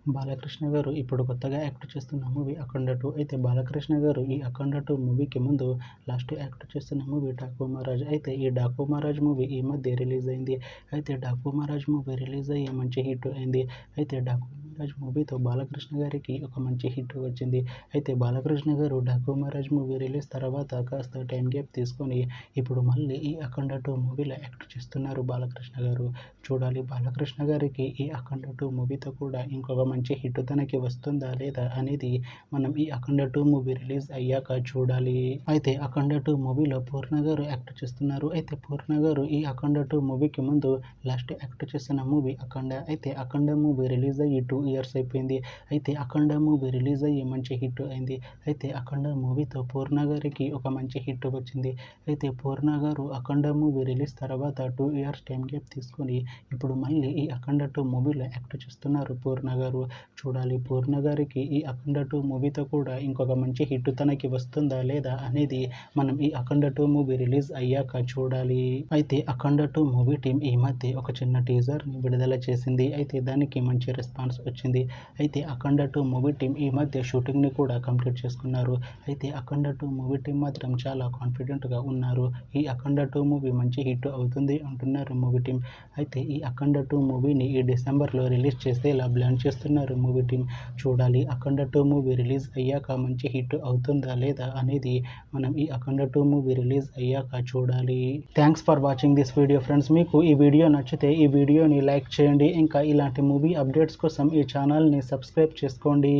బాలకృష్ణ గారు ఇప్పుడు కొత్తగా యాక్ట్ చేస్తున్న మూవీ 'అఖండ 2'. అయితే బాలకృష్ణ గారు ఈ 'అఖండ 2' మూవీకి ముందు లాస్ట్ యాక్ట్ చేస్తున్న మూవీ 'డాకు మహారాజ్'. అయితే ఈ 'డాకు మహారాజ్' మూవీ ఈ మధ్య రిలీజ్ అయింది. అయితే 'డాకు మహారాజ్' మూవీ రిలీజ్ అయ్యి మంచి హిట్ అయింది. అయితే 'డాకు మహారాజ్' మూవీతో బాలకృష్ణ గారికి ఒక మంచి హిట్ వచ్చింది. అయితే బాలకృష్ణ గారు 'డాకు మహారాజ్' మూవీ రిలీజ్ తర్వాత కాస్త టైం గ్యాప్ తీసుకొని ఇప్పుడు మళ్ళీ ఈ 'అఖండ 2' మూవీలో యాక్ట్ చేస్తున్నారు బాలకృష్ణ గారు. చూడాలి బాలకృష్ణ గారికి ఈ 'అఖండ 2' మూవీతో కూడా ఇంకొక మంచి హిట్ తనకి వస్తుందా లేదా అనేది మనం ఈ 'అఖండ 2' మూవీ రిలీజ్ అయ్యాక చూడాలి. అయితే 'అఖండ 2' మూవీలో పూర్ణ గారు యాక్ట్ చేస్తున్నారు. అయితే పూర్ణ గారు ఈ 'అఖండ 2' మూవీకి ముందు లాస్ట్ యాక్ట్ చేసిన మూవీ 'అఖండ'. అయితే 'అఖండ' మూవీ రిలీజ్ అయ్యి 2 years అయిపోయింది. అయితే 'అఖండ' మూవీ రిలీజ్ అయ్యి మంచి హిట్ అయింది. అయితే 'అఖండ' మూవీతో పూర్ణ గారికి ఒక మంచి హిట్ వచ్చింది. అయితే పూర్ణ గారు 'అఖండ' మూవీ రిలీజ్ తర్వాత 2 years టైం గ్యాప్ తీసుకొని ఇప్పుడు మళ్ళీ ఈ 'అఖండ 2' మూవీలో యాక్ట్ చేస్తున్నారు పూర్ణ గారు. చూడాలి పూర్ణ గారికి ఈ 'అఖండ 2' మూవీతో కూడా ఇంకొక మంచి హిట్ తనకి వస్తుందా లేదా అనేది మనం ఈ 'అఖండ 2' మూవీ రిలీజ్ అయ్యాక చూడాలి. అయితే 'అఖండ 2' మూవీ టీం ఈ మధ్య ఒక చిన్న టీజర్ని విడుదల చేసింది. అయితే దానికి మంచి రెస్పాన్స్ వచ్చింది. అయితే 'అఖండ 2' మూవీ టీం ఈ మధ్య షూటింగ్ని కూడా కంప్లీట్ చేసుకున్నారు. అయితే 'అఖండ 2' మూవీ టీం మాత్రం చాలా కాన్ఫిడెంట్గా ఉన్నారు. ఈ 'అఖండ 2' మూవీ మంచి హిట్ అవుతుంది అంటున్నారు మూవీ టీం. అయితే ఈ 'అఖండ 2' మూవీని ఈ డిసెంబర్లో రిలీజ్ చేసేలా ప్లాన్ చేస్తున్నారు మూవీ టీం. చూడాలి 'అఖండ 2' మూవీ రిలీజ్ అయ్యాక మంచి హిట్ అవుతుందా లేదా అనేది మనం ఈ 'అఖండ 2' మూవీ రిలీజ్ అయ్యాక చూడాలి. Thanks for watching this video friends. మీకు ఈ వీడియో నచ్చితే ఈ వీడియోని లైక్ చేయండి. ఇంకా ఇలాంటి మూవీ అప్డేట్స్ కోసం ఈ ఛానల్ని సబ్స్క్రైబ్ చేసుకోండి.